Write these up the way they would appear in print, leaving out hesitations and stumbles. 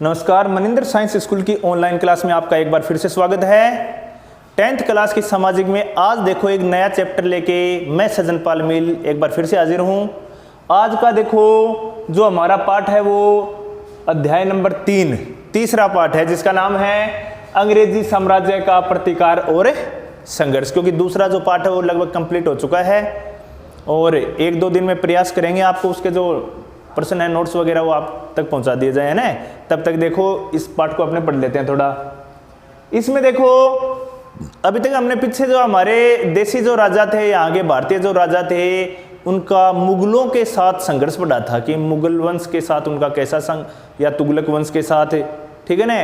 नमस्कार, Maninder science school की online class में आपका एक बार फिर से स्वागत है। 10th क्लास की सामाजिक में आज देखो एक नया चैप्टर लेके मैं सजनपाल मिल एक बार फिर से हाजिर हूँ। आज का देखो जो हमारा पाठ है वो अध्याय नंबर 3 तीसरा पाठ है, जिसका नाम है अंग्रेजी साम्राज्य का प्रतिकार और संघर्ष। क्योंकि दूसरा जो पाठ है वो लगभग कंप्लीट हो चुका है और 1-2 दिन में प्रयास करेंगे आपको उसके जो प्रश्न है नोट्स वगैरह वो आप तक पहुंचा दिए जाए, है ना। तब तक देखो इस पाठ को अपने पढ़ लेते हैं थोड़ा। इसमें देखो अभी तक हमने पीछे जो हमारे देसी जो राजा थे, यहाँ के भारतीय जो राजा थे, उनका मुगलों के साथ संघर्ष पड़ा था कि मुगल वंश के साथ उनका कैसा संघ या तुगलक वंश के साथ, ठीक है ना।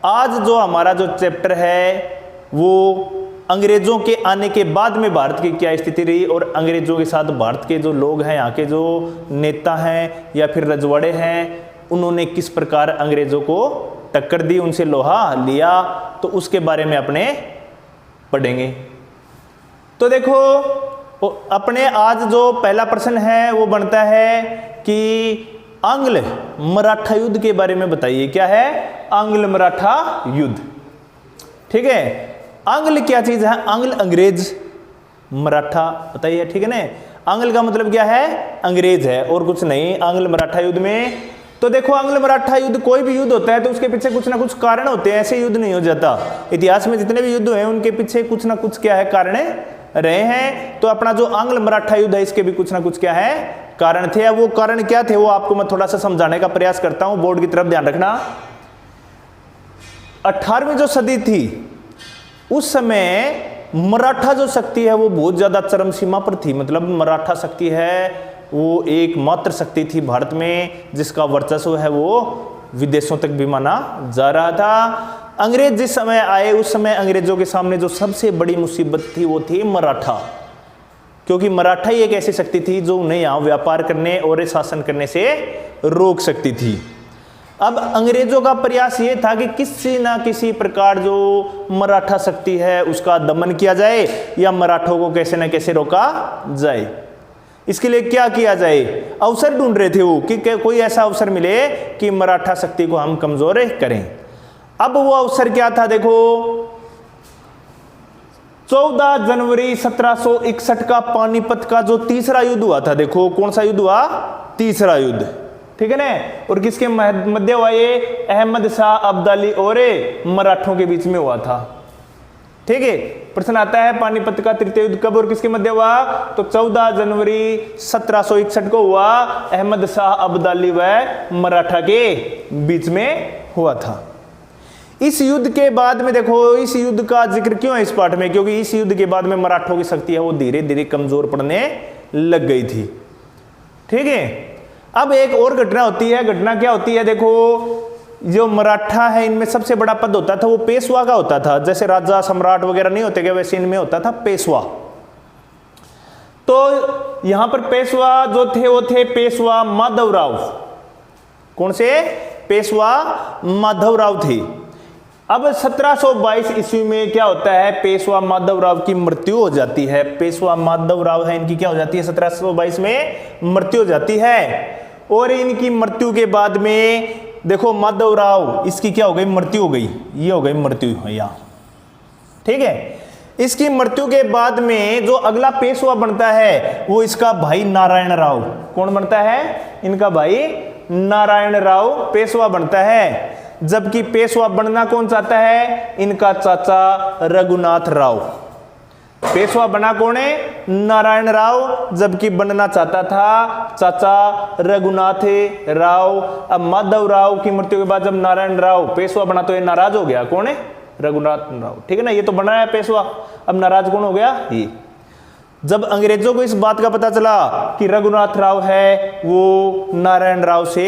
आज जो हमारा जो चैप्टर है वो अंग्रेजों के आने के बाद में भारत की क्या स्थिति रही और अंग्रेजों के साथ भारत के जो लोग हैं, यहाँ के जो नेता हैं या फिर रजवाड़े हैं, उन्होंने किस प्रकार अंग्रेजों को टक्कर दी, उनसे लोहा लिया, तो उसके बारे में अपने पढ़ेंगे। तो देखो अपने आज जो पहला प्रश्न है वो बनता है कि आंग्ल मराठा युद्ध के बारे में बताइए। क्या है? आंग्ल मराठा युद्ध, ठीक है। आंग्ल क्या चीज है? आंग्ल अंग्रेज, मराठा बताइए, ठीक है ना। आंग्ल का मतलब क्या है? अंग्रेज है और कुछ नहीं। आंग्ल मराठा युद्ध में तो देखो आंग्ल मराठा युद्ध, कोई भी युद्ध होता है तो उसके पीछे कुछ ना कुछ कारण होते हैं, ऐसे युद्ध नहीं हो जाता। इतिहास में जितने भी युद्ध हुए उनके पीछे कुछ ना कुछ क्या है कारण रहे हैं। तो अपना जो आंग्ल मराठा युद्ध है इसके भी कुछ ना कुछ क्या है कारण थे। अब वो कारण क्या थे वो आपको मैं थोड़ा सा समझाने का प्रयास करता हूं। बोर्ड की तरफ ध्यान रखना। 18वीं जो सदी थी उस समय मराठा जो शक्ति है वो बहुत ज्यादा चरम सीमा पर थी। मतलब मराठा शक्ति है वो एकमात्र शक्ति थी भारत में जिसका वर्चस्व है वो विदेशों तक भी माना जा रहा था। अंग्रेज जिस समय आए उस समय अंग्रेजों के सामने जो सबसे बड़ी मुसीबत थी वो थी मराठा, क्योंकि मराठा ही एक ऐसी शक्ति थी जो उन्हें यहाँ व्यापार करने और शासन करने से रोक सकती थी। अब अंग्रेजों का प्रयास ये था कि किसी ना किसी प्रकार जो मराठा शक्ति है उसका दमन किया जाए या मराठों को कैसे ना कैसे रोका जाए। इसके लिए क्या किया जाए? अवसर ढूंढ रहे थे वो कि कोई ऐसा अवसर मिले कि मराठा शक्ति को हम कमजोर करें। अब वो अवसर क्या था? देखो 14 जनवरी 1761 का पानीपत का जो तीसरा युद्ध हुआ था। देखो कौन सा युद्ध हुआ? तीसरा युद्ध, ठीक है ना। और किसके मध्य हुआ ये? अहमद शाह अब्दाली और मराठों के बीच में हुआ था, ठीक है। प्रश्न आता है पानीपत का तृतीय युद्ध कब और किसके मध्य हुआ? तो 14 जनवरी 1761 को हुआ। अहमद शाह अब्दाली व मराठा के बीच में हुआ था। इस युद्ध के बाद में देखो इस युद्ध का जिक्र क्यों है इस पाठ में? क्योंकि इस युद्ध के बाद में मराठों की शक्ति है वो धीरे धीरे कमजोर पड़ने लग गई थी, ठीक है। अब एक और घटना होती है। घटना क्या होती है? देखो जो मराठा है इनमें सबसे बड़ा पद होता था वो पेशवा का होता था। जैसे राजा सम्राट वगैरह नहीं होते क्या, वैसे इनमें होता था पेशवा। तो यहां पर पेशवा जो थे वो थे पेशवा माधवराव। कौन से? पेशवा माधवराव थे। अब 1722 ईस्वी में क्या होता है? पेशवा माधवराव की मृत्यु हो जाती है। पेशवा माधवराव है इनकी क्या हो जाती है? 1722 में मृत्यु हो जाती है। और इनकी मृत्यु के बाद में देखो माधवराव इसकी क्या हो गई? मृत्यु हो गई। ये हो गई मृत्यु यहाँ, ठीक है। इसकी मृत्यु के बाद में जो अगला पेशवा बनता है वो इसका भाई नारायण राव। कौन बनता है? इनका भाई नारायण राव पेशवा बनता है। जबकि पेशवा बनना कौन चाहता है? इनका चाचा रघुनाथ राव। पेशवा बना कौन है? नारायण राव, जबकि बनना चाहता था चाचा रघुनाथ राव। अब माधव राव की मृत्यु के बाद जब नारायण राव पेशवा बना तो ये नाराज हो गया। कौन है? रघुनाथ राव, ठीक है ना। ये तो बना है पेशवा, अब नाराज कौन हो गया? ये। जब अंग्रेजों को इस बात का पता चला कि रघुनाथ राव है वो नारायण राव से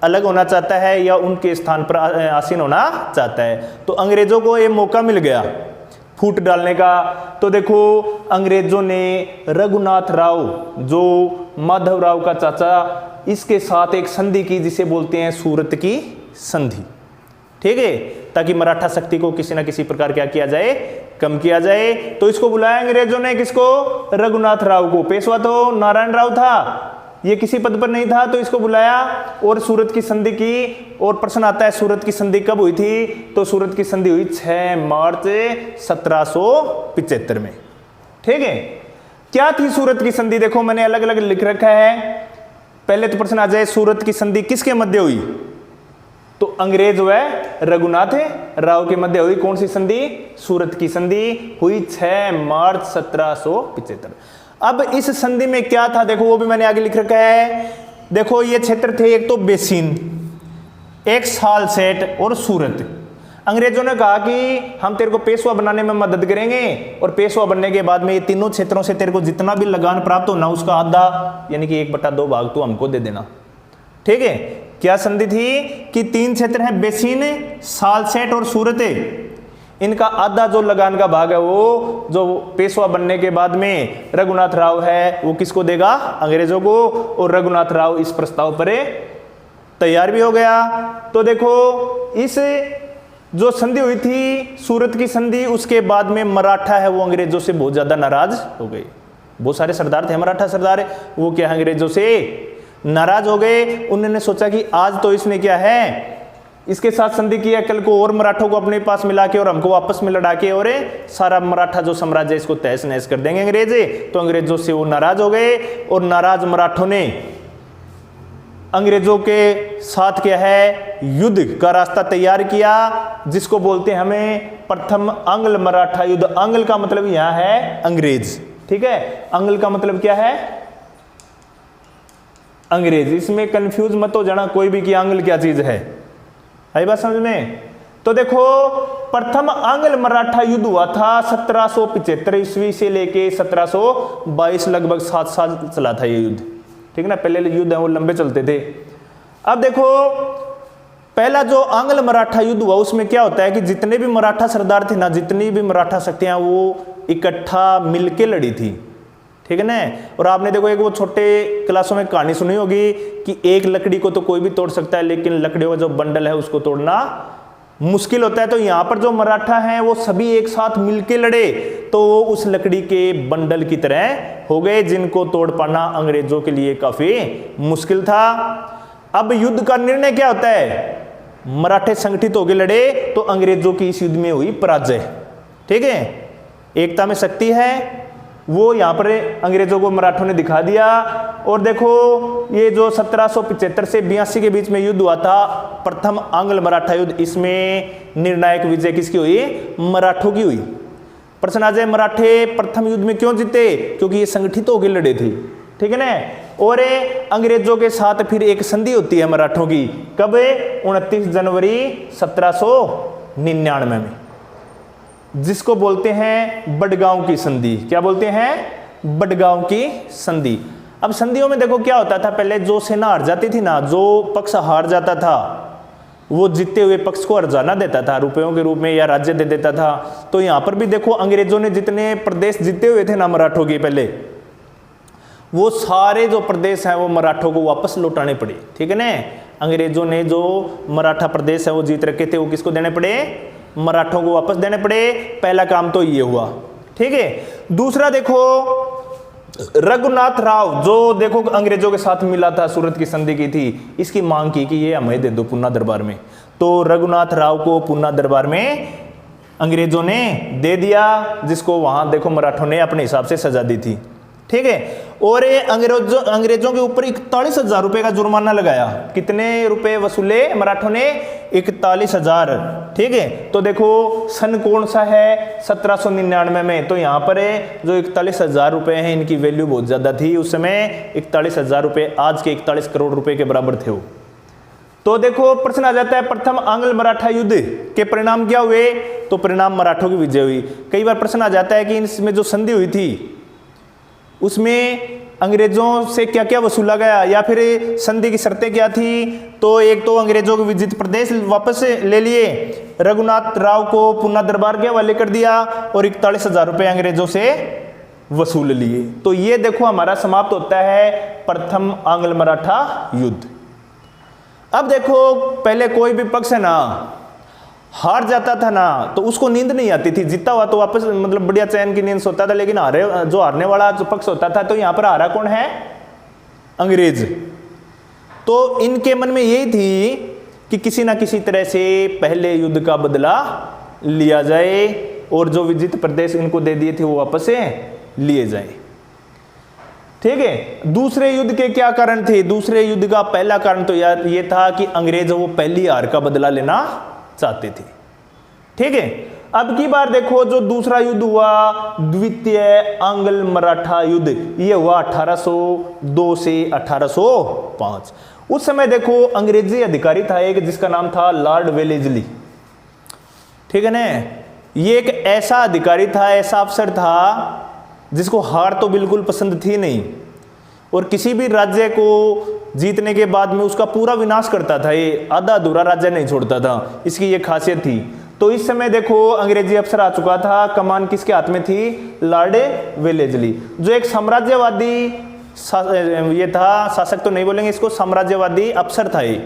अलग होना चाहता है या उनके स्थान पर आसीन होना चाहता है, तो अंग्रेजों को ये मौका मिल गया फूट डालने का। तो देखो अंग्रेजों ने रघुनाथ राव जो माधव राव का चाचा, इसके साथ एक संधि की जिसे बोलते हैं सूरत की संधि, ठीक है, ताकि मराठा शक्ति को किसी ना किसी प्रकार क्या किया जाए? कम किया जाए। तो इसको बुलाया अंग्रेजों ने, किसको? रघुनाथ राव को। पेशवा तो नारायण राव था, ये किसी पद पर नहीं था तो इसको बुलाया और सूरत की संधि की। और प्रश्न आता है सूरत की संधि कब हुई थी, तो सूरत की संधि हुई 6 मार्च 1775 में। ठीक है, क्या थी सूरत की संधि, देखो मैंने अलग अलग लिख रखा है। पहले तो प्रश्न आ जाए सूरत की संधि किसके मध्य हुई, तो अंग्रेज व रघुनाथ राव के मध्य हुई। कौन सी संधि, सूरत की संधि हुई 6 मार्च 1775। अब इस संधि में क्या था देखो, वो भी मैंने आगे लिख रखा है। देखो ये क्षेत्र थे, एक तो बेसिन, एक सालसेट और सूरत। अंग्रेजों ने कहा कि हम तेरे को पेशवा बनाने में मदद करेंगे और पेशवा बनने के बाद में ये तीनों क्षेत्रों से तेरे को जितना भी लगान प्राप्त होना उसका आधा यानी कि 1/2 भाग तो हमको दे देना। ठीक है, क्या संधि थी कि 3 क्षेत्र हैं, बेसिन, सालसेट और सूरत। इनका आधा जो लगान का भाग है वो जो पेशवा बनने के बाद में रघुनाथ राव है वो किसको देगा, अंग्रेजों को। और रघुनाथ राव इस प्रस्ताव पर तैयार भी हो गया। तो देखो इस जो संधि हुई थी सूरत की संधि, उसके बाद में मराठा है वो अंग्रेजों से बहुत ज्यादा नाराज हो गए। बहुत सारे सरदार थे मराठा सरदार, वो क्या अंग्रेजों से नाराज हो गए। उन्होंने सोचा कि आज तो इसने क्या है इसके साथ संधि किया, कल को और मराठों को अपने पास मिला के और हमको आपस में लड़ा के और सारा मराठा जो साम्राज्य इसको तहस नहस कर देंगे अंग्रेज। तो अंग्रेजों से वो नाराज हो गए और नाराज मराठों ने अंग्रेजों के साथ क्या है युद्ध का रास्ता तैयार किया, जिसको बोलते हैं हमें प्रथम आंग्ल मराठा युद्ध। आंग्ल का मतलब यहां है अंग्रेज। ठीक है, आंग्ल का मतलब क्या है, अंग्रेज। इसमें कंफ्यूज मत हो जाना कोई भी कि आंग्ल क्या चीज है, आई बात समझ में। तो देखो प्रथम आंग्ल मराठा युद्ध हुआ था 1775 ईस्वी से लेके 1722, लगभग 7 साल चला था ये युद्ध। ठीक है ना, पहले युद्ध है वो लंबे चलते थे। अब देखो पहला जो आंग्ल मराठा युद्ध हुआ उसमें क्या होता है कि जितने भी मराठा सरदार थे ना, जितनी भी मराठा शक्तियां वो इकट्ठा मिलके लड़ी थी। ठीक है ना, और आपने देखो एक वो छोटे क्लासों में कहानी सुनी होगी कि एक लकड़ी को तो कोई भी तोड़ सकता है लेकिन लकड़ियों का जो बंडल है उसको तोड़ना मुश्किल होता है। तो यहाँ पर जो मराठा हैं वो सभी एक साथ मिलके लड़े तो वो उस लकड़ी के बंडल की तरह हो गए, जिनको तोड़ पाना अंग्रेजों के लिए काफी मुश्किल था। अब युद्ध का निर्णय क्या होता है, मराठे संगठित होकर लड़े तो अंग्रेजों की इस युद्ध में हुई पराजय। ठीक है, एकता में शक्ति है वो यहां पर अंग्रेजों को मराठों ने दिखा दिया। और देखो ये जो 1775 से 82 के बीच में युद्ध हुआ था प्रथम आंग्ल मराठा युद्ध, इसमें निर्णायक विजय किसकी हुई, मराठों की हुई। प्रश्न आ जाए मराठे प्रथम युद्ध में क्यों जीते, क्योंकि ये संगठित होकर लड़े थे। ठीक है ना, और अंग्रेजों के साथ फिर एक संधि होती है मराठों की, कब, 29 जनवरी 1799 में, जिसको बोलते हैं बडगांव की संधि। क्या बोलते हैं, बडगांव की संधि। अब संधियों में देखो क्या होता था, पहले जो सेना हार जाती थी ना, जो पक्ष हार जाता था वो जीते हुए पक्ष को हर्जाना देता था, रुपयों के रूप में या राज्य दे देता था। तो यहां पर भी देखो अंग्रेजों ने जितने प्रदेश जीते हुए थे ना मराठों के, पहले वो सारे जो प्रदेश हैं वो मराठों को वापस लौटाने पड़े। ठीक है ना, अंग्रेजों ने जो मराठा प्रदेश है वो जीत रखे थे वो किसको देने पड़े, मराठों को वापस देने पड़े। पहला काम तो ये हुआ। ठीक है, दूसरा देखो रघुनाथ राव जो देखो अंग्रेजों के साथ मिला था, सूरत की संधि की थी, इसकी मांग की कि ये हमें दे दो पूना दरबार में। तो रघुनाथ राव को पूना दरबार में अंग्रेजों ने दे दिया, जिसको वहां देखो मराठों ने अपने हिसाब से सजा दी थी। ठीक है, और अंग्रेजों के ऊपर 41,000 रुपए का जुर्माना लगाया। कितने रुपए वसूले मराठों ने, 41,000। ठीक है, तो देखो सन कौन सा है, 1799 में। तो यहाँ पर जो 41,000 रुपए हैं इनकी वैल्यू बहुत ज्यादा थी उस समय। 41,000 रुपए आज के 41 करोड़ रुपए के बराबर थे वो। तो देखो प्रश्न आ जाता है प्रथम आंग्ल मराठा युद्ध के परिणाम क्या हुए, तो परिणाम मराठों की विजय हुई। कई बार प्रश्न आ जाता है कि इसमें जो संधि हुई थी उसमें अंग्रेजों से क्या क्या वसूला गया या फिर संधि की शर्तें क्या थी। तो एक तो अंग्रेजों के विजित प्रदेश वापस ले लिए, रघुनाथ राव को पूना दरबार के हवाले कर दिया और 41,000 रुपए अंग्रेजों से वसूल लिए। तो ये देखो हमारा समाप्त होता है प्रथम आंग्ल मराठा युद्ध। अब देखो पहले कोई भी पक्ष है ना हार जाता था ना तो उसको नींद नहीं आती थी, जीता हुआ तो वापस मतलब बढ़िया चैन की नींद सोता था, लेकिन जो हारने वाला जो पक्ष होता था, तो यहाँ पर हारा कौन है, अंग्रेज। तो इनके मन में यही थी कि किसी ना किसी तरह से पहले युद्ध का बदला लिया जाए और जो विजित प्रदेश इनको दे दिए थे वो वापस से लिए जाए। ठीक है। दूसरे युद्ध के क्या कारण थे? दूसरे युद्ध का पहला कारण तो यार ये था कि अंग्रेज वो पहली हार का बदला लेना चाहते थे। ठीक है। अब की बार देखो जो दूसरा युद्ध हुआ, द्वितीय आंग्ल मराठा युद्ध, ये हुआ 1802 से 1805। उस समय देखो अंग्रेजी अधिकारी था एक जिसका नाम था लॉर्ड वेलेस्ली। ठीक है ना। ये एक ऐसा अधिकारी था, ऐसा अफसर था जिसको हार तो बिल्कुल पसंद थी नहीं और किसी भी राज्य को जीतने के बाद में उसका पूरा विनाश करता था। ये आधा अधूरा राज्य नहीं छोड़ता था, इसकी ये खासियत थी। तो इस समय देखो अंग्रेजी अफसर आ चुका था, कमान किसके हाथ में थी? लॉर्ड वेलेस्ली, जो एक साम्राज्यवादी ये था, शासक तो नहीं बोलेंगे इसको, साम्राज्यवादी अफसर था ये।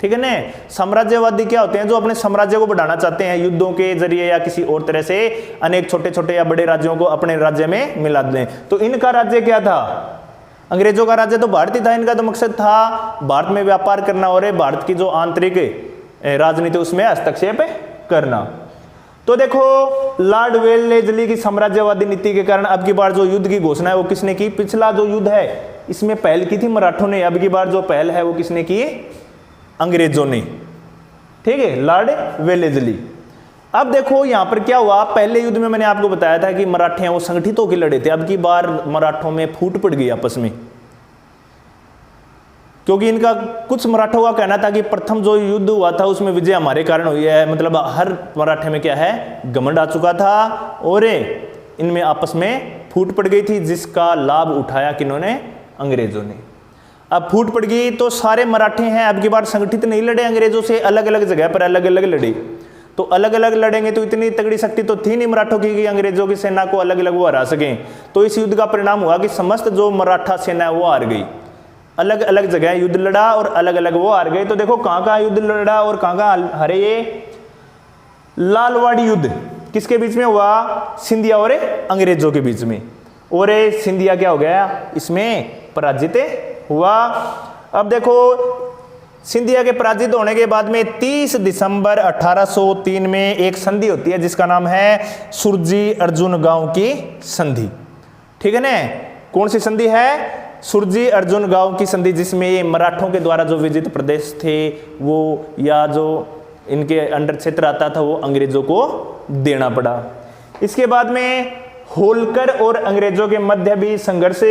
ठीक है ना। साम्राज्यवादी क्या होते हैं? जो अपने साम्राज्य को बढ़ाना चाहते हैं युद्धों के जरिए या किसी और तरह से अनेक छोटे छोटे या बड़े राज्यों को अपने राज्य में मिला दें। तो इनका राज्य क्या था? अंग्रेजों का राज्य तो भारत ही था। इनका तो मकसद था भारत में व्यापार करना और भारत की जो आंतरिक राजनीति उसमें हस्तक्षेप करना। तो देखो लॉर्ड वेलेस्ली की साम्राज्यवादी नीति के कारण अब की बार जो युद्ध की घोषणा है वो किसने की? पिछला जो युद्ध है इसमें पहल की थी मराठों ने, अब की बार जो पहल है वो किसने की? अंग्रेजों ने। ठीक है, लॉर्ड वेलेस्ली। अब देखो यहां पर क्या हुआ, पहले युद्ध में मैंने आपको बताया था कि मराठे हैं वो संगठित होकर लड़े थे। अब की बार मराठों में फूट पड़ गई आपस में, क्योंकि इनका कुछ मराठों का कहना था कि प्रथम जो युद्ध हुआ था उसमें विजय हमारे कारण हुई है, मतलब हर मराठे में क्या है? घमंड आ चुका था और इनमें आपस में फूट पड़ गई थी, जिसका लाभ उठाया किन्होंने? अंग्रेजों ने। अब फूट पड़ गई तो सारे मराठे हैं अब की बार संगठित नहीं लड़े अंग्रेजों से, अलग अलग जगह पर अलग अलग लड़े। तो अलग अलग लड़ेंगे तो इतनी तगड़ी शक्ति तो थी नहीं मराठों की कि अंग्रेजों की सेना को अलग अलग वो हरा सकें। तो इस युद्ध का परिणाम हुआ कि समस्त जो मराठा सेना है वो हार गई, अलग अलग जगह युद्ध लड़ा और अलग अलग वो हार गए। तो देखो कहाँ कहाँ युद्ध लड़ा और कहाँ कहाँ हारे ये? लालवाड़ी युद्ध किसके बीच में हुआ? सिंधिया और अंग्रेजों के बीच में। और सिंधिया क्या हो गया? इसमें पराजित हुआ। अब देखो सिंधिया के पराजित होने के बाद में 30 दिसंबर 1803 में एक संधि होती है जिसका नाम है सुरजी अर्जुन गांव की संधि। ठीक है ना। कौन सी संधि है? सुरजी अर्जुन गांव की संधि, जिसमें मराठों के द्वारा जो विजित प्रदेश थे वो या जो इनके अंडर क्षेत्र आता था वो अंग्रेजों को देना पड़ा। इसके बाद में होलकर और अंग्रेजों के मध्य भी संघर्ष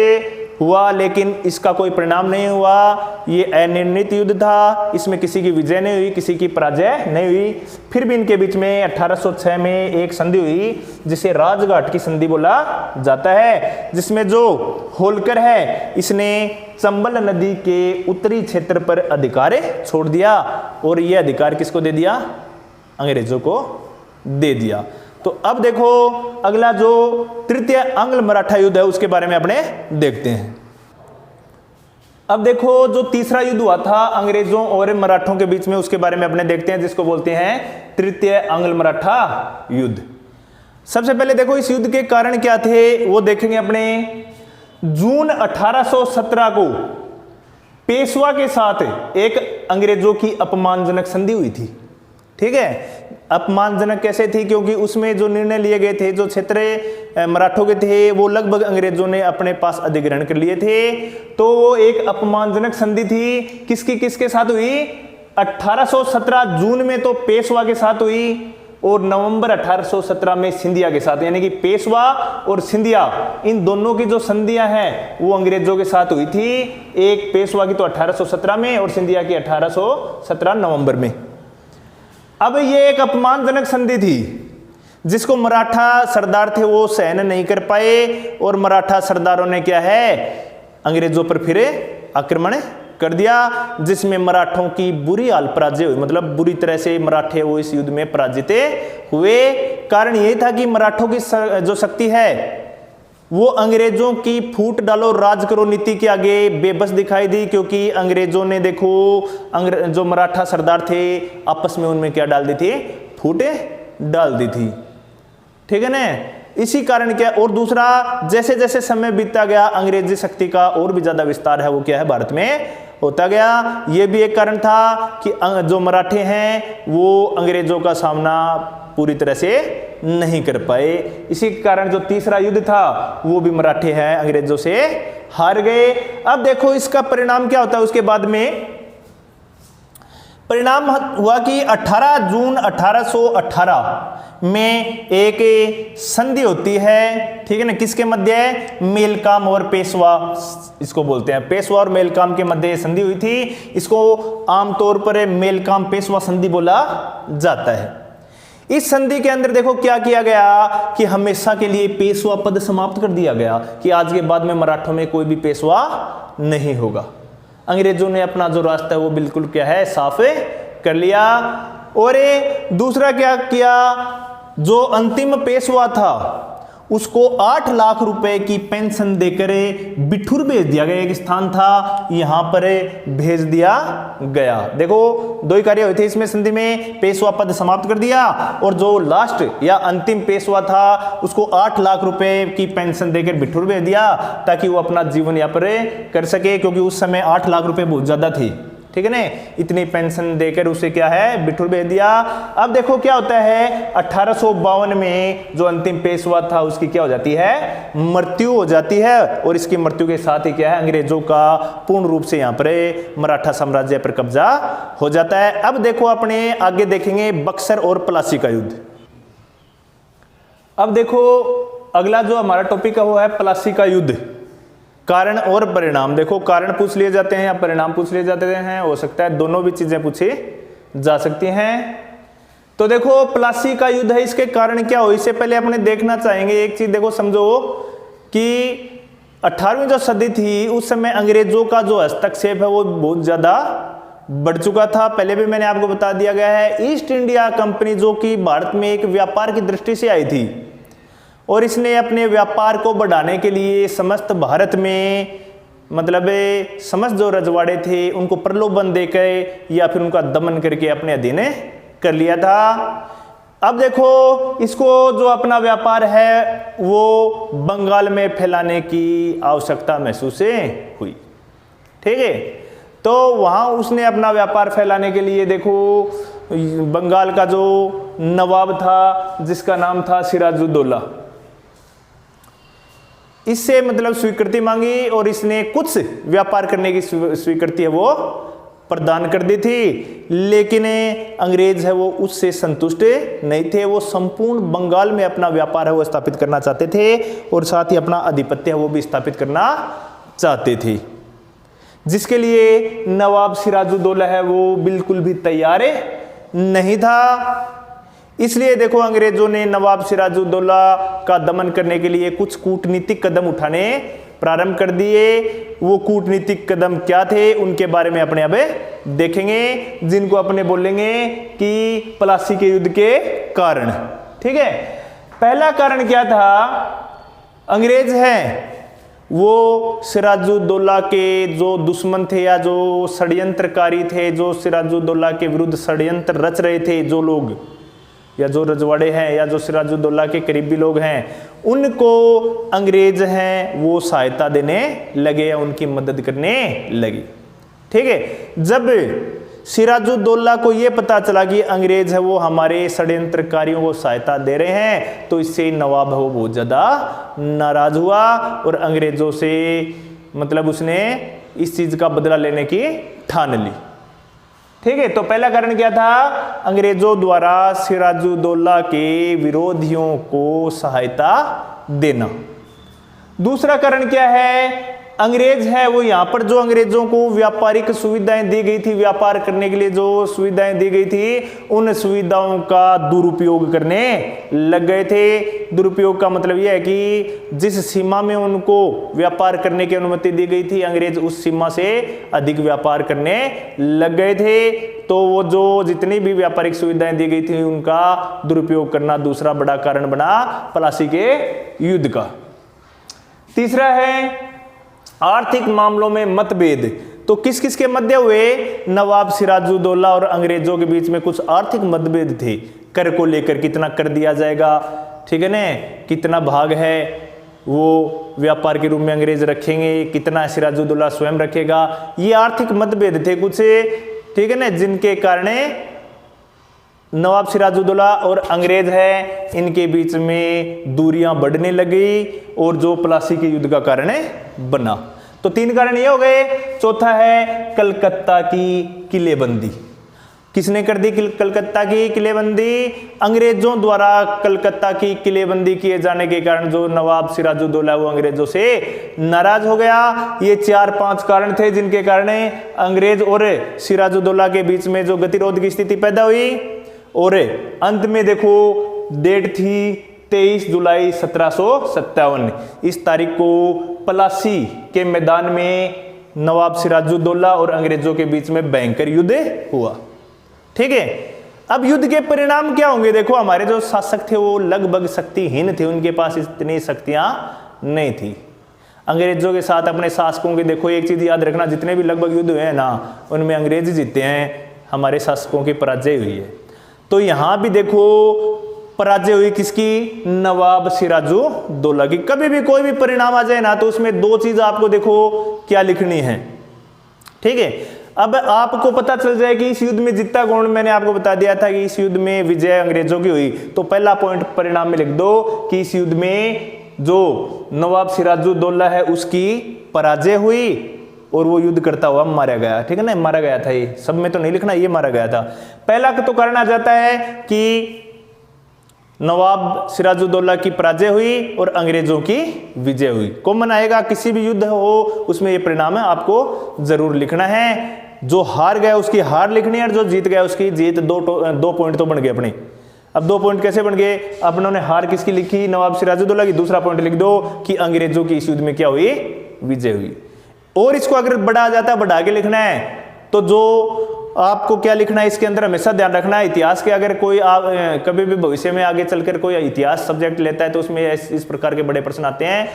हुआ, लेकिन इसका कोई परिणाम नहीं हुआ। ये अनिर्णित युद्ध था, इसमें किसी की विजय नहीं हुई, किसी की पराजय नहीं हुई। फिर भी इनके बीच में 1806 में एक संधि हुई जिसे राजघाट की संधि बोला जाता है, जिसमें जो होलकर है इसने चंबल नदी के उत्तरी क्षेत्र पर अधिकार छोड़ दिया और यह अधिकार किसको दे दिया? अंग्रेजों को दे दिया। तो अब देखो अगला जो तृतीय आंग्ल मराठा युद्ध है उसके बारे में अपने देखते हैं। अब देखो जो तीसरा युद्ध हुआ था अंग्रेजों और मराठों के बीच में उसके बारे में अपने देखते हैं, जिसको बोलते हैं तृतीय आंग्ल मराठा युद्ध। सबसे पहले देखो इस युद्ध के कारण क्या थे वो देखेंगे अपने। जून 1817 को पेशवा के साथ एक अंग्रेजों की अपमानजनक संधि हुई थी। ठीक है। अपमानजनक कैसे थी? क्योंकि उसमें जो निर्णय लिए गए थे, जो क्षेत्र मराठों के थे वो लगभग अंग्रेजों ने अपने पास अधिग्रहण कर लिए थे। तो वो एक अपमानजनक संधि थी। किसकी किसके साथ हुई? 1817 जून में तो पेशवा के साथ हुई और नवंबर 1817 में सिंधिया के साथ, यानी कि पेशवा और सिंधिया इन दोनों की जो संधियां हैं वो अंग्रेजों के साथ हुई थी। एक पेशवा की तो 1817 में और सिंधिया की 1817 नवंबर में। अब ये एक अपमानजनक संधि थी जिसको मराठा सरदार थे वो सहन नहीं कर पाए और मराठा सरदारों ने क्या है? अंग्रेजों पर फिर आक्रमण कर दिया, जिसमें मराठों की बुरी हाल पराजय हुई, मतलब बुरी तरह से मराठे वो इस युद्ध में पराजित हुए। कारण यही था कि मराठों की जो शक्ति है वो अंग्रेजों की फूट डालो राज करो नीति के आगे बेबस दिखाई दी, क्योंकि अंग्रेजों ने देखो जो मराठा सरदार थे आपस में उनमें क्या डाल दी थी? फूटे डाल दी थी। ठीक है ना। इसी कारण क्या, और दूसरा जैसे जैसे समय बीतता गया अंग्रेजी शक्ति का और भी ज्यादा विस्तार है वो क्या है भारत में होता गया। ये भी एक कारण था कि जो मराठे हैं वो अंग्रेजों का सामना पूरी तरह से नहीं कर पाए। इसी कारण जो तीसरा युद्ध था वो भी मराठे हैं अंग्रेजों से हार गए। अब देखो इसका परिणाम क्या होता है उसके बाद में। परिणाम हुआ कि 18 जून 1818 में एक संधि होती है, ठीक है ना, किसके मध्य, मेलकाम और पेशवा, इसको बोलते हैं पेशवा और मेलकाम के मध्य संधि हुई थी। इसको आमतौर पर मेलकाम पेशवा संधि बोला जाता है। इस संधि के अंदर देखो क्या किया गया कि हमेशा के लिए पेशवा पद समाप्त कर दिया गया कि आज के बाद में मराठों में कोई भी पेशवा नहीं होगा। अंग्रेजों ने अपना जो रास्ता है वो बिल्कुल क्या है साफ कर लिया। और दूसरा क्या किया, जो अंतिम पेशवा था उसको 8 लाख रुपए की पेंशन देकर बिठूर भेज दिया गया, एक स्थान था यहां पर भेज दिया गया। देखो दो ही कार्य हुए थे इसमें संधि में, पेशवा पद समाप्त कर दिया और जो लास्ट या अंतिम पेशवा था उसको 8 लाख रुपए की पेंशन देकर बिठूर भेज दिया ताकि वो अपना जीवन यापन कर सके, क्योंकि उस समय 8 लाख रुपए बहुत ज्यादा थी, ठीक है ना। इतनी पेंशन देकर उसे क्या है बिठूर भेज दिया। अब देखो क्या होता है 1852 में जो अंतिम पेशवा था उसकी क्या हो जाती है, मृत्यु हो जाती है। और इसकी मृत्यु के साथ ही क्या है अंग्रेजों का पूर्ण रूप से यहां पर मराठा साम्राज्य पर कब्जा हो जाता है। अब देखो अपने आगे देखेंगे बक्सर और प्लासी का युद्ध। अब देखो अगला जो हमारा टॉपिक है वो है प्लासी का युद्ध। कारण और परिणाम, देखो कारण पूछ लिए जाते हैं या परिणाम पूछ लिए जाते हैं, हो सकता है दोनों भी चीजें पूछी जा सकती हैं। तो देखो प्लासी का युद्ध है, इसके कारण क्या हो, इससे पहले अपने देखना चाहेंगे एक चीज। देखो समझो कि 18वीं जो सदी थी उस समय अंग्रेजों का जो हस्तक्षेप है वो बहुत ज्यादा बढ़ चुका था। पहले भी मैंने आपको बता दिया गया है, ईस्ट इंडिया कंपनी जो कि भारत में एक व्यापार की दृष्टि से आई थी और इसने अपने व्यापार को बढ़ाने के लिए समस्त भारत में मतलब समस्त जो रजवाड़े थे उनको प्रलोभन देकर या फिर उनका दमन करके अपने अधीन कर लिया था। अब देखो इसको जो अपना व्यापार है वो बंगाल में फैलाने की आवश्यकता महसूस हुई, ठीक है। तो वहां उसने अपना व्यापार फैलाने के लिए देखो बंगाल का जो नवाब था जिसका नाम था सिराजुद्दौला, इससे मतलब स्वीकृति मांगी और इसने कुछ व्यापार करने की स्वीकृति है वो प्रदान कर दी थी। लेकिन अंग्रेज है वो उससे संतुष्ट नहीं थे, वो संपूर्ण बंगाल में अपना व्यापार है वो स्थापित करना चाहते थे और साथ ही अपना आधिपत्य है वो भी स्थापित करना चाहते थे, जिसके लिए नवाब सिराजुद्दौला है वो बिल्कुल भी तैयार नहीं था। इसलिए देखो अंग्रेजों ने नवाब सिराजुद्दौला का दमन करने के लिए कुछ कूटनीतिक कदम उठाने प्रारंभ कर दिए। वो कूटनीतिक कदम क्या थे उनके बारे में अपने अब देखेंगे, जिनको अपने बोलेंगे कि प्लासी के युद्ध के कारण, ठीक है। पहला कारण क्या था, अंग्रेज हैं वो सिराजुद्दौला के जो दुश्मन थे या जो षड्यंत्रकारी थे, जो सिराजुद्दौला के विरुद्ध षड्यंत्र रच रहे थे, जो लोग या जो रजवाड़े हैं या जो सिराजुद्दौला के करीबी लोग हैं, उनको अंग्रेज हैं वो सहायता देने लगे या उनकी मदद करने लगे, ठीक है। जब सिराजुद्दौला को ये पता चला कि अंग्रेज है वो हमारे षड्यंत्रकारियों को सहायता दे रहे हैं, तो इससे नवाब है वो बहुत ज्यादा नाराज हुआ और अंग्रेजों से मतलब उसने इस चीज का बदला लेने की ठान ली, ठीक है। तो पहला कारण क्या था, अंग्रेजों द्वारा सिराजुद्दौला के विरोधियों को सहायता देना। दूसरा कारण क्या है, अंग्रेज है वो यहाँ पर जो अंग्रेजों को व्यापारिक सुविधाएं दी गई थी, व्यापार करने के लिए जो सुविधाएं दी गई थी, उन सुविधाओं का दुरुपयोग करने लग गए थे। दुरुपयोग का मतलब यह है कि जिस सीमा में उनको व्यापार करने की अनुमति दी गई थी, अंग्रेज उस सीमा से अधिक व्यापार करने लग गए थे। तो वो जो जितनी भी व्यापारिक सुविधाएं दी गई थी उनका दुरुपयोग करना दूसरा बड़ा कारण बना प्लासी के युद्ध का। तीसरा है आर्थिक मामलों में मतभेद। तो किस किस के मध्य हुए, नवाब सिराजुद्दौला और अंग्रेजों के बीच में कुछ आर्थिक मतभेद थे। कर को लेकर कितना कर दिया जाएगा, ठीक है ना, कितना भाग है वो व्यापार के रूप में अंग्रेज रखेंगे, कितना सिराजुद्दौला स्वयं रखेगा। ये आर्थिक मतभेद थे कुछ, ठीक है ना, जिनके कारण नवाब सिराजुद्दौला और अंग्रेज है इनके बीच में दूरियां बढ़ने लगी और जो प्लासी के युद्ध का कारण बना। तो 3 कारण ये हो गए। चौथा है कलकत्ता की किलेबंदी। किसने कर दी कलकत्ता की किलेबंदी? अंग्रेजों द्वारा कलकत्ता की किलेबंदी किए जाने के कारण जो नवाब सिराजुद्दौला वो अंग्रेजों से नाराज हो गया। ये 4-5 कारण थे जिनके कारण अंग्रेज और सिराजुद्दौला के बीच में जो गतिरोध की स्थिति पैदा हुई। और अंत में देखो डेट थी 23 जुलाई 1757। इस तारीख को प्लासी के मैदान में नवाब सिराजुद्दौला और अंग्रेजों के बीच में भयंकर युद्ध हुआ। ठीक है, अब युद्ध के परिणाम क्या होंगे? देखो हमारे जो शासक थे वो लगभग शक्तिहीन थे, उनके पास इतनी शक्तियां नहीं थी। अंग्रेजों के साथ अपने शासकों के, देखो एक चीज याद रखना, जितने भी लगभग युद्ध हुए हैं ना उनमें अंग्रेज जीते हैं, हमारे शासकों की पराजय हुई है। तो यहां भी देखो पराजय हुई किसकी? नवाब सिराजुद्दौला की। कभी भी कोई भी परिणाम आ जाए ना तो उसमें 2 चीज आपको देखो क्या लिखनी है। ठीक है, अब आपको पता चल जाए कि इस युद्ध में जीता कौन। मैंने आपको बता दिया था कि इस युद्ध में विजय अंग्रेजों की हुई, तो पहला पॉइंट परिणाम में लिख दो कि इस युद्ध में जो नवाब सिराजुद्दौला है उसकी पराजय हुई और वो युद्ध करता हुआ मारा गया। ठीक है ना, मारा गया था। ये सब में तो नहीं लिखना, ये मारा गया था। पहला तो कारण आ जाता है कि नवाब सिराजुद्दौला की पराजय हुई और अंग्रेजों की विजय हुई। कॉमन आएगा, किसी भी युद्ध हो उसमें ये परिणाम है आपको जरूर लिखना है। जो हार गया उसकी हार लिखनी है और जो जीत गया उसकी जीत। 2 पॉइंट तो बन गए अपने। अब 2 पॉइंट कैसे बन गए? अपनों ने हार किसकी लिखी? नवाब सिराजुद्दौला की। दूसरा पॉइंट लिख दो कि अंग्रेजों की इस युद्ध में क्या हुई? विजय हुई। और इसको अगर बढ़ा जाता है, बढ़ा के लिखना है, तो जो आपको क्या लिखना है इसके अंदर हमेशा ध्यान रखना है। इतिहास के अगर कोई कभी भी भविष्य में आगे चलकर कोई इतिहास सब्जेक्ट लेता है तो उसमें इस प्रकार के बड़े प्रश्न आते हैं।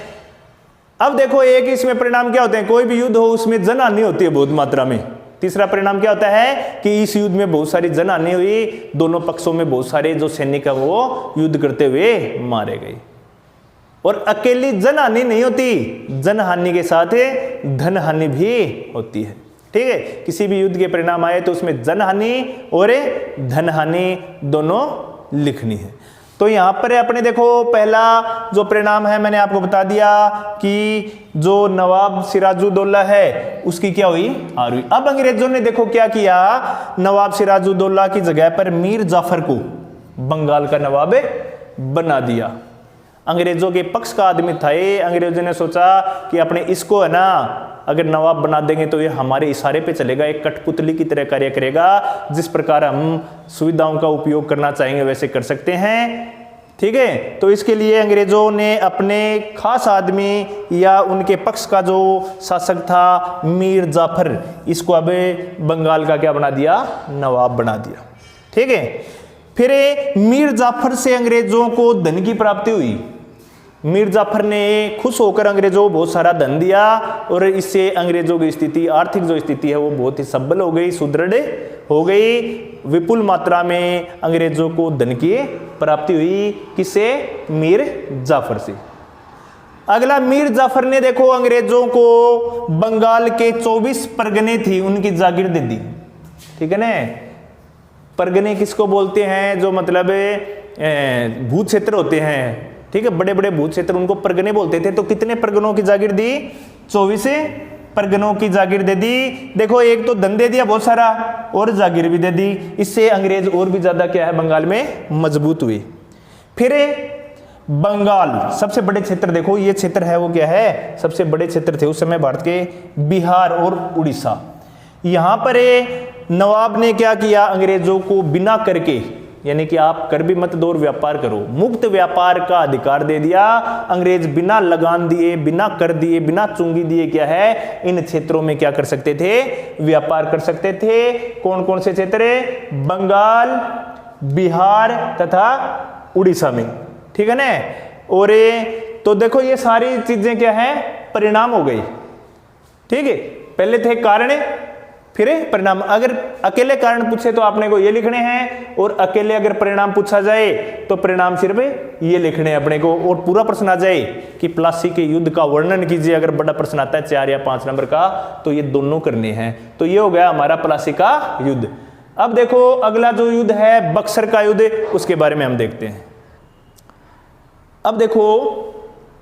अब देखो एक इसमें परिणाम क्या होते हैं? कोई भी युद्ध हो उसमें जनहानि होती है बहुत मात्रा में। तीसरा परिणाम क्या होता है कि इस युद्ध में बहुत सारी जनहानि हुई, दोनों पक्षों में बहुत सारे जो सैनिक है वो युद्ध करते हुए मारे गए। और अकेली जनहानि नहीं होती, जनहानि के साथ धनहानि भी होती है। ठीक है, किसी भी युद्ध के परिणाम आए तो उसमें जनहानि और धनहानि दोनों लिखनी है। तो यहां पर अपने देखो पहला जो परिणाम है मैंने आपको बता दिया कि जो नवाब सिराजुद्दौला है उसकी क्या हुई? हार हुई। अब अंग्रेजों ने देखो क्या किया, नवाब सिराजुद्दौला की जगह पर मीर जाफर को बंगाल का नवाब बना दिया। अंग्रेजों के पक्ष का आदमी था ये। अंग्रेजों ने सोचा कि अपने इसको है ना अगर नवाब बना देंगे तो ये हमारे इशारे पे चलेगा, एक कठपुतली की तरह कार्य करेगा। जिस प्रकार हम सुविधाओं का उपयोग करना चाहेंगे वैसे कर सकते हैं। ठीक है, तो इसके लिए अंग्रेजों ने अपने खास आदमी या उनके पक्ष का जो शासक था मीर जाफर, इसको अब बंगाल का क्या बना दिया? नवाब बना दिया। ठीक है, फिर मीर जाफर से अंग्रेजों को धन की प्राप्ति हुई। मीर जाफर ने खुश होकर अंग्रेजों को बहुत सारा धन दिया और इससे अंग्रेजों की स्थिति, आर्थिक जो स्थिति है वो बहुत ही सबल हो गई, सुदृढ़ हो गई। विपुल मात्रा में अंग्रेजों को धन की प्राप्ति हुई। किससे? मीर जाफर से। अगला, मीर जाफर ने देखो अंग्रेजों को बंगाल के 24 परगने थी उनकी जागीर दे दी। ठीक है ना, परगने किसको बोलते हैं? जो मतलब भू क्षेत्र होते हैं। ठीक है, बड़े बड़े भू क्षेत्र उनको परगने बोलते थे। तो कितने परगनों की जागीर दी? 24 परगनों की जागीर दे दी। देखो एक तो धन दे दिया बहुत सारा और जागीर भी दे दी। इससे अंग्रेज और भी ज्यादा क्या है बंगाल में मजबूत हुए। फिर बंगाल सबसे बड़े क्षेत्र, देखो ये क्षेत्र है वो क्या है? सबसे बड़े क्षेत्र थे उस समय भारत के, बिहार और उड़ीसा। यहां पर नवाब ने क्या किया? अंग्रेजों को बिना कर के, यानी कि आप कर भी मत दो और व्यापार करो, मुक्त व्यापार का अधिकार दे दिया। अंग्रेज बिना लगान दिए, बिना कर दिए, बिना चुंगी दिए क्या है इन क्षेत्रों में क्या कर सकते थे? व्यापार कर सकते थे। कौन कौन से क्षेत्र? बंगाल, बिहार तथा उड़ीसा में। ठीक है ना। और तो देखो ये सारी चीजें क्या है? परिणाम हो गई। ठीक है, पहले थे कारण फिर परिणाम, अगर अकेले कारण पूछे तो आपने को ये लिखने हैं, और अकेले अगर परिणाम पूछा जाए तो परिणाम सिर्फ ये लिखने हैं अपने को। और पूरा प्रश्न आ जाए कि प्लासी के युद्ध का वर्णन कीजिए, अगर बड़ा प्रश्न आता है 4 या 5 नंबर का, तो ये दोनों करने हैं। तो ये हो गया हमारा प्लासी का युद्ध। अब देखो अगला जो युद्ध है बक्सर का युद्ध, उसके बारे में हम देखते हैं। अब देखो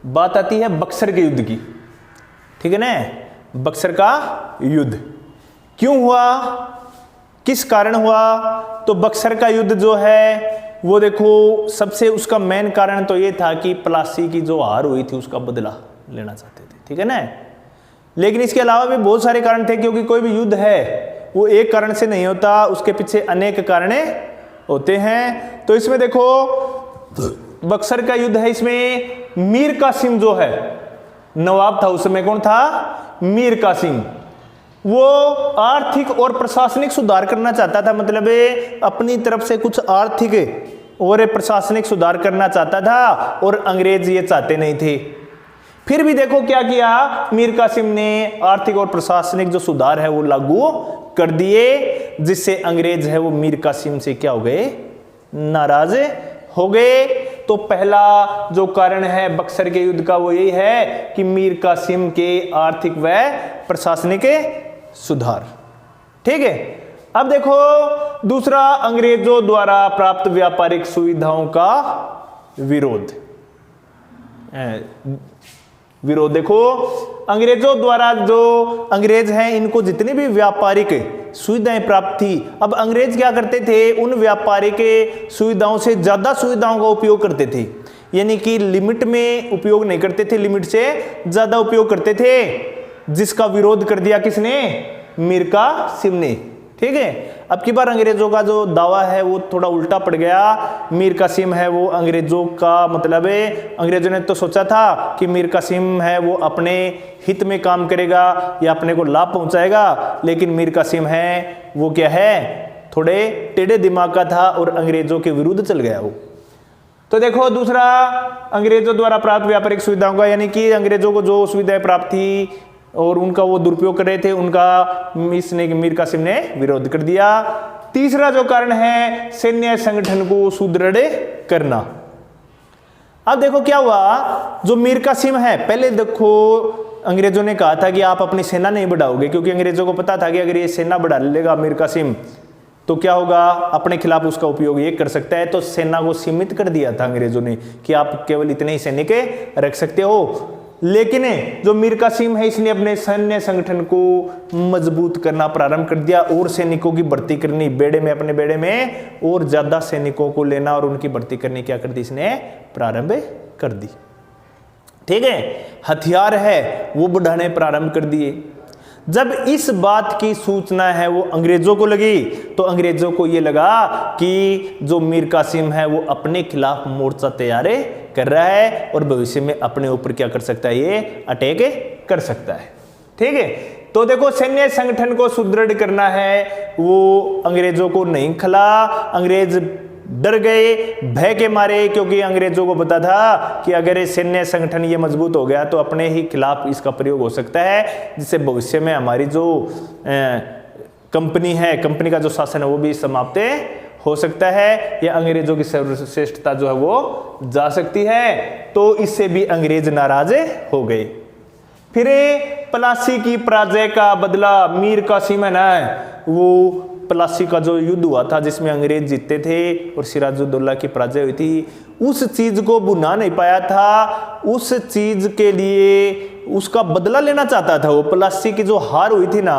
बात आती है बक्सर के युद्ध की, ठीक है ना। बक्सर का युद्ध क्यों हुआ, किस कारण हुआ? तो बक्सर का युद्ध जो है वो देखो सबसे उसका मेन कारण तो ये था कि प्लासी की जो हार हुई थी उसका बदला लेना चाहते थे, ठीक है ना। लेकिन इसके अलावा भी बहुत सारे कारण थे, क्योंकि कोई भी युद्ध है वो एक कारण से नहीं होता, उसके पीछे अनेक कारण होते हैं। तो इसमें देखो बक्सर का युद्ध है, इसमें मीर कासिम जो है नवाब था उस समय। कौन था? मीर कासिम। वो आर्थिक और प्रशासनिक सुधार करना चाहता था, मतलब अपनी तरफ से कुछ आर्थिक और प्रशासनिक सुधार करना चाहता था, और अंग्रेज ये चाहते नहीं थे। फिर भी देखो क्या किया मीर कासिम ने, आर्थिक और प्रशासनिक जो सुधार है वो लागू कर दिए, जिससे अंग्रेज है वो मीर कासिम से क्या हो गए? नाराज हो गए। तो पहला जो कारण है बक्सर के युद्ध का वो यही है कि मीर कासिम के आर्थिक व प्रशासनिक सुधार, ठीक है। अब देखो दूसरा, अंग्रेजों द्वारा प्राप्त व्यापारिक सुविधाओं का विरोध। विरोध देखो, अंग्रेजों द्वारा, जो अंग्रेज हैं इनको जितनी भी व्यापारिक सुविधाएं प्राप्त थी, अब अंग्रेज क्या करते थे? उन व्यापारिक सुविधाओं से ज्यादा सुविधाओं का उपयोग करते थे, यानी कि लिमिट में उपयोग नहीं करते थे, लिमिट से ज्यादा उपयोग करते थे, जिसका विरोध कर दिया किसने? मीर कासिम ने, ठीक है। अब की बार अंग्रेजों का जो दावा है वो थोड़ा उल्टा पड़ गया। मीर कासिम है वो अंग्रेजों का, मतलब अंग्रेजों ने तो सोचा था कि मीर कासिम है वो अपने हित में काम करेगा या अपने को लाभ पहुंचाएगा, लेकिन मीर कासिम है वो क्या है? थोड़े टेढ़े दिमाग का था और अंग्रेजों के विरुद्ध चल गया वो। तो देखो दूसरा, अंग्रेजों द्वारा प्राप्त व्यापारिक सुविधाओं का, यानी कि अंग्रेजों को जो सुविधाएं प्राप्त थी और उनका वो दुरुपयोग कर रहे थे, उनका इसने मीर कासिम ने विरोध कर दिया। तीसरा जो कारण है सैन्य संगठन को सुदृढ़ करना। अब देखो क्या हुआ, जो मीर कासिम है, पहले देखो अंग्रेजों ने कहा था कि आप अपनी सेना नहीं बढ़ाओगे, क्योंकि अंग्रेजों को पता था कि अगर ये सेना बढ़ा लेगा मीर कासिम तो क्या होगा, अपने खिलाफ उसका उपयोग ये कर सकता है। तो सेना को सीमित कर दिया था अंग्रेजों ने कि आप केवल इतने ही सैनिक रख सकते हो। लेकिन जो मीर कासिम है इसने अपने सैन्य संगठन को मजबूत करना प्रारंभ कर दिया, और सैनिकों की भर्ती करनी बेड़े में, अपने बेड़े में और ज्यादा सैनिकों को लेना और उनकी भर्ती करनी क्या कर दी इसने? प्रारंभ कर दी, ठीक है। हथियार है वो बढ़ाने प्रारंभ कर दिए। जब इस बात की सूचना है वो अंग्रेजों को लगी, तो अंग्रेजों को ये लगा कि जो मीर कासिम है वो अपने खिलाफ मोर्चा तैयार कर रहा है और भविष्य में अपने ऊपर क्या कर सकता है? ये अटैक कर सकता है, ठीक है। तो देखो सैन्य संगठन को सुदृढ़ करना है वो अंग्रेजों को नहीं खला। अंग्रेज डर गए भय के मारे, क्योंकि अंग्रेजों को पता था कि अगर ये सैन्य संगठन ये मजबूत हो गया तो अपने ही खिलाफ इसका प्रयोग हो सकता है, जिससे भविष्य में हमारी जो कंपनी है, कंपनी का जो शासन है वो भी समाप्त हो सकता है, या अंग्रेजों की सर्वश्रेष्ठता जो है वो जा सकती है। तो इससे भी अंग्रेज नाराज हो गए। फिर प्लासी की पराजय का बदला मीर कासिम है ना, वो प्लासी का जो युद्ध हुआ था जिसमें अंग्रेज जीतते थे और सिराजुद्दौला की पराजय हुई थी, उस चीज को भुना नहीं पाया था। उस चीज के लिए उसका बदला लेना चाहता था वो। प्लासी की जो हार हुई थी ना,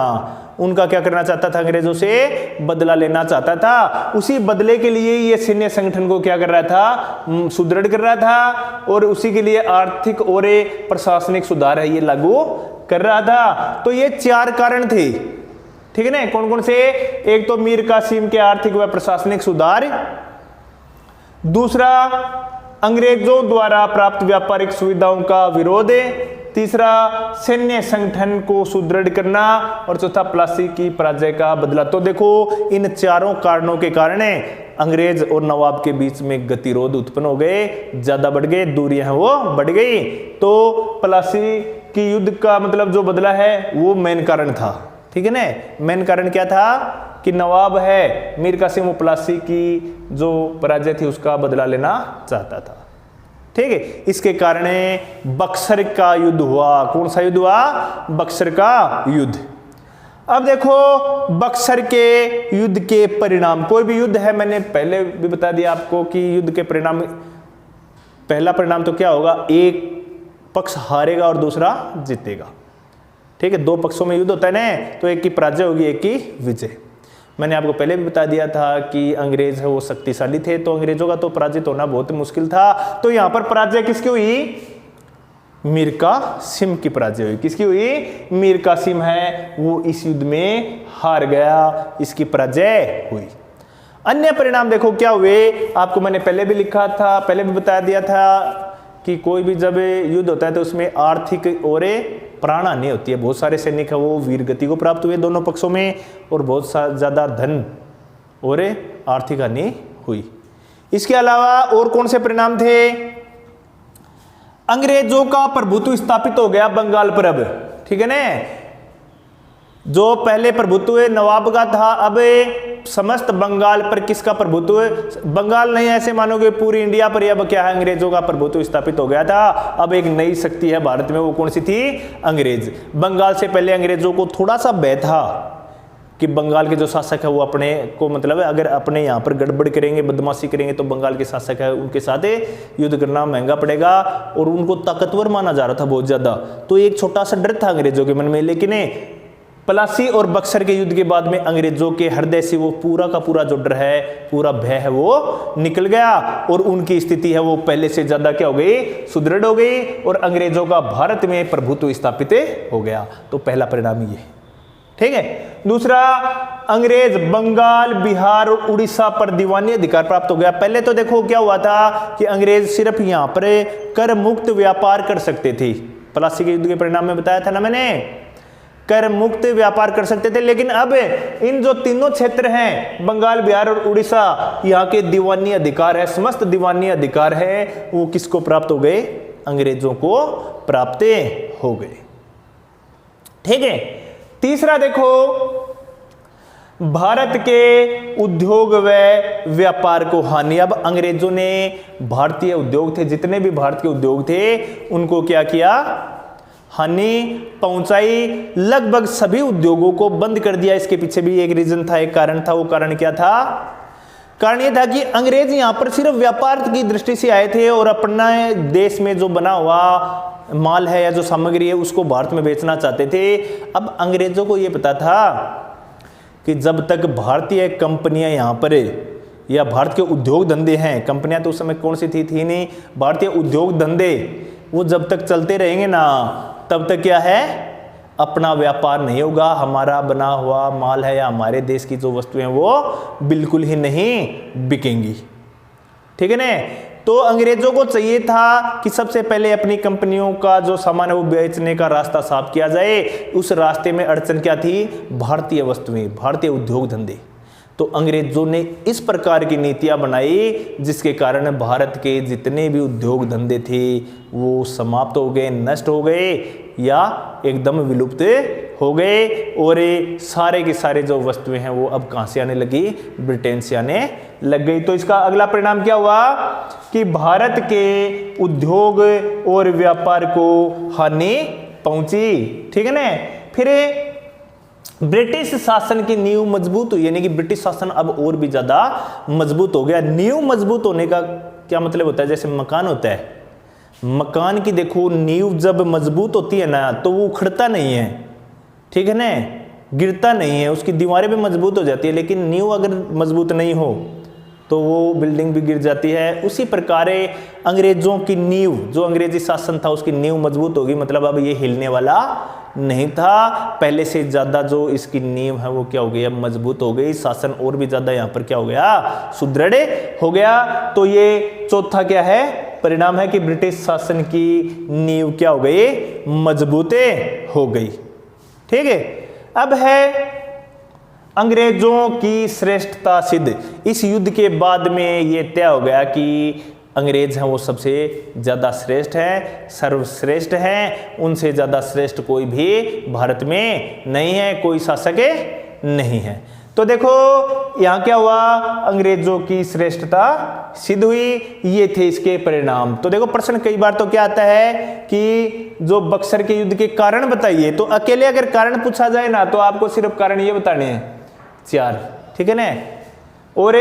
उनका क्या करना चाहता था? अंग्रेजों से बदला लेना चाहता था। उसी बदले के लिए ये सैन्य संगठन को क्या कर रहा था? सुदृढ़ कर रहा था, और उसी के लिए आर्थिक और प्रशासनिक सुधार है ये लागू कर रहा था। तो ये 4 कारण थे, ठीक है ना। कौन कौन से? एक तो मीर कासिम के आर्थिक व प्रशासनिक सुधार, दूसरा अंग्रेजों द्वारा प्राप्त व्यापारिक सुविधाओं का विरोध, तीसरा सैन्य संगठन को सुदृढ़ करना, और चौथा प्लासी की पराजय का बदला। तो देखो इन चारों कारणों के कारण अंग्रेज और नवाब के बीच में गतिरोध उत्पन्न हो गए, ज्यादा बढ़ गए, दूरियां हैं वो बढ़ गई। तो प्लासी की युद्ध का मतलब जो बदला है वो मेन कारण था, ठीक है ना। मेन कारण क्या था कि नवाब है मीर कासिम वो प्लासी की जो पराजय थी उसका बदला लेना चाहता था, ठीक है। इसके कारण बक्सर का युद्ध हुआ। कौन सा युद्ध हुआ? बक्सर का युद्ध। अब देखो बक्सर के युद्ध के परिणाम। कोई भी युद्ध है, मैंने पहले भी बता दिया आपको कि युद्ध के परिणाम, पहला परिणाम तो क्या होगा, एक पक्ष हारेगा और दूसरा जीतेगा, ठीक है। दो पक्षों में युद्ध होता है ना, तो एक की पराजय होगी एक की विजय। मैंने आपको पहले भी बता दिया था कि अंग्रेज है वो शक्तिशाली थे, तो अंग्रेजों का तो पराजित होना बहुत मुश्किल था। तो यहां पर पराजय किसकी हुई? मीर कासिम की पराजय हुई। किसकी हुई? मीर कासिम है वो इस युद्ध में हार गया, इसकी पराजय हुई। अन्य परिणाम देखो क्या हुए, आपको मैंने पहले भी लिखा था, पहले भी बता दिया था कि कोई भी जब युद्ध होता है तो उसमें आर्थिक और प्राण हानि होती है। बहुत सारे सैनिक है वो वीर गति को प्राप्त हुए दोनों पक्षों में, और बहुत ज्यादा धन और आर्थिक हानि हुई। इसके अलावा और कौन से परिणाम थे? अंग्रेजों का प्रभुत्व स्थापित हो गया बंगाल पर अब, ठीक है ना। जो पहले प्रभुत्व नवाब का था, अब समस्त बंगाल पर किसका प्रभुत्व? बंगाल नहीं, ऐसे मानोगे पूरी इंडिया पर अब क्या है, अंग्रेजों का प्रभुत्व स्थापित हो गया था। अब एक नई शक्ति है भारत में, वो कौन सी थी? अंग्रेज। बंगाल से पहले अंग्रेजों को थोड़ा सा भय था कि बंगाल के जो शासक है वो अपने को, मतलब अगर अपने यहाँ पर गड़बड़ करेंगे, बदमाशी करेंगे, तो बंगाल के शासक है उनके साथ युद्ध करना महंगा पड़ेगा, और उनको ताकतवर माना जा रहा था बहुत ज्यादा। तो एक छोटा सा डर था अंग्रेजों के मन में। लेकिन प्लासी और बक्सर के युद्ध के बाद में अंग्रेजों के हृदय से वो पूरा का पूरा जो डर है, पूरा भय है वो निकल गया, और उनकी स्थिति है वो पहले से ज्यादा क्या हो गई? सुदृढ़ हो गई, और अंग्रेजों का भारत में प्रभुत्व स्थापित हो गया। तो पहला परिणाम ये, ठीक है। दूसरा, अंग्रेज बंगाल, बिहार और उड़ीसा पर दीवानी अधिकार प्राप्त हो गया। पहले तो देखो क्या हुआ था कि अंग्रेज सिर्फ यहां पर कर मुक्त व्यापार कर सकते थे। प्लासी के युद्ध के परिणाम में बताया था ना मैंने, कर मुक्त व्यापार कर सकते थे। लेकिन अब इन जो तीनों क्षेत्र हैं, बंगाल, बिहार और उड़ीसा, यहाँ के दीवानी अधिकार है, समस्त दीवानी अधिकार है वो किसको प्राप्त हो गए? अंग्रेजों को प्राप्त हो गए, ठीक है। तीसरा देखो, भारत के उद्योग व व्यापार को हानि। अब अंग्रेजों ने भारतीय उद्योग थे, जितने भी भारत के उद्योग थे उनको क्या किया? हानि पहुंचाई। लगभग सभी उद्योगों को बंद कर दिया। इसके पीछे भी एक रीजन था, एक कारण था। वो कारण क्या था? कारण ये था कि अंग्रेज यहां पर सिर्फ व्यापार की दृष्टि से आए थे, और अपना देश में जो बना हुआ माल है या जो सामग्री है उसको भारत में बेचना चाहते थे। अब अंग्रेजों को यह पता था कि जब तक भारतीय कंपनियां यहां पर, या भारत के उद्योग धंधे हैं, कंपनियां तो उस समय कौन सी थी नहीं, भारतीय उद्योग धंधे वो जब तक चलते रहेंगे ना, तब तक क्या है? अपना व्यापार नहीं होगा। हमारा बना हुआ माल है या हमारे देश की जो वस्तुएं वो बिल्कुल ही नहीं बिकेंगी, ठीक है ना। तो अंग्रेजों को चाहिए था कि सबसे पहले अपनी कंपनियों का जो सामान है वो बेचने का रास्ता साफ किया जाए। उस रास्ते में अड़चन क्या थी? भारतीय वस्तुएं, भारतीय उद्योग धंधे। तो अंग्रेजों ने इस प्रकार की नीतियां बनाई जिसके कारण भारत के जितने भी उद्योग धंधे थे वो समाप्त हो गए, नष्ट हो गए, या एकदम विलुप्त हो गए। और ये सारे के सारे जो वस्तुएं हैं वो अब कहां से आने लगी? ब्रिटेन से आने लग गई। तो इसका अगला परिणाम क्या हुआ कि भारत के उद्योग और व्यापार को हानि पहुंची, ठीक है ना। फिर ब्रिटिश शासन की नींव मजबूत हुई, यानी कि ब्रिटिश शासन अब और भी ज्यादा मजबूत हो गया। नींव मजबूत होने का क्या मतलब होता है? जैसे मकान होता है, मकान की देखो नींव जब मजबूत होती है ना तो वो उखड़ता नहीं है, ठीक है ना, गिरता नहीं है, उसकी दीवारें भी मजबूत हो जाती है। लेकिन नींव अगर मजबूत नहीं हो तो वो बिल्डिंग भी गिर जाती है। उसी प्रकार अंग्रेजों की नींव, जो अंग्रेजी शासन था उसकी नींव मजबूत होगी, मतलब अब ये हिलने वाला नहीं था। पहले से ज्यादा जो इसकी नींव है वो क्या हो गई? अब मजबूत हो गई। शासन और भी ज्यादा यहाँ पर क्या हो गया? सुदृढ़ हो गया। तो ये चौथा क्या है? परिणाम है कि ब्रिटिश शासन की नींव क्या हो गई? मजबूत हो गई, ठीक है। अब है अंग्रेजों की श्रेष्ठता सिद्ध। इस युद्ध के बाद में ये तय हो गया कि अंग्रेज हैं वो सबसे ज़्यादा श्रेष्ठ है, सर्वश्रेष्ठ है, उनसे ज़्यादा श्रेष्ठ कोई भी भारत में नहीं है, कोई शासक नहीं है। तो देखो यहाँ क्या हुआ, अंग्रेजों की श्रेष्ठता सिद्ध हुई, ये थे इसके परिणाम। तो देखो प्रश्न कई बार तो क्या आता है कि जो बक्सर के युद्ध के कारण बताइए, तो अकेले अगर कारण पूछा जाए ना तो आपको सिर्फ कारण ये बताने हैं 4, ठीक है ना, और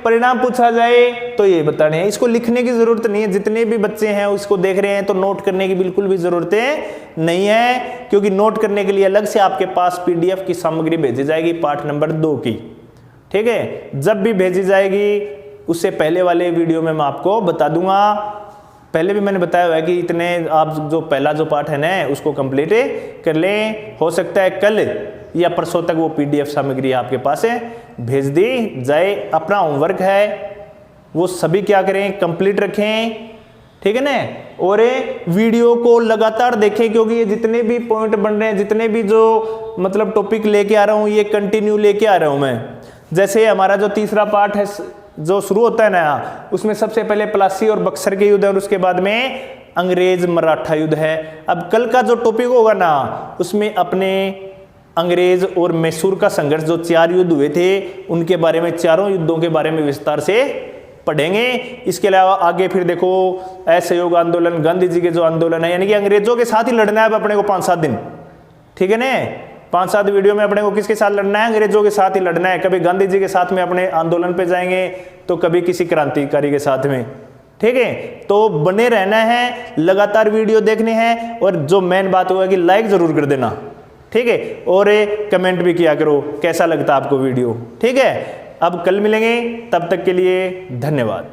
परिणाम पूछा जाए तो ये बताने हैं। इसको लिखने की जरूरत नहीं है, जितने भी बच्चे हैं उसको देख रहे हैं तो नोट करने की बिल्कुल भी जरूरत नहीं है, क्योंकि नोट करने के लिए अलग से आपके पास पीडीएफ की सामग्री भेजी जाएगी पाठ नंबर 2 की, ठीक है। जब भी भेजी जाएगी उससे पहले वाले वीडियो में मैं आपको बता दूंगा। पहले भी मैंने बताया हुआ है कि इतने आप जो पहला जो पाठ है ना उसको कंप्लीट कर लें, हो सकता है कल या परसों तक वो पीडीएफ सामग्री आपके पास है भेज दी जाए। अपना होमवर्क है वो सभी क्या करें, कंप्लीट रखें, ठीक है ना, और वीडियो को लगातार देखें, क्योंकि ये जितने भी पॉइंट बन रहे हैं, जितने भी जो मतलब टॉपिक लेके आ रहा हूँ ये कंटिन्यू लेके आ रहा हूँ मैं। जैसे हमारा जो तीसरा पार्ट है जो शुरू होता है ना, उसमें सबसे पहले प्लासी और बक्सर के युद्ध है और उसके बाद में अंग्रेज मराठा युद्ध है। अब कल का जो टॉपिक होगा ना उसमें अपने अंग्रेज और मैसूर का संघर्ष, जो 4 युद्ध हुए थे उनके बारे में, चारों युद्धों के बारे में विस्तार से पढ़ेंगे। इसके अलावा आगे फिर देखो असहयोग आंदोलन, गांधी जी के जो आंदोलन है, यानी कि अंग्रेजों के साथ ही लड़ना है अब अपने को 5-7 दिन, ठीक है ना। 5-7 वीडियो में अपने को किसके साथ लड़ना है, अंग्रेजों के साथ ही लड़ना है। कभी गांधी जी के साथ में अपने आंदोलन पे जाएंगे तो कभी किसी क्रांतिकारी के साथ में, ठीक है। तो बने रहना है, लगातार वीडियो देखने हैं, और जो मेन बात हुआ कि लाइक जरूर कर देना, ठीक है, और कमेंट भी किया करो कैसा लगता आपको वीडियो, ठीक है। अब कल मिलेंगे, तब तक के लिए धन्यवाद।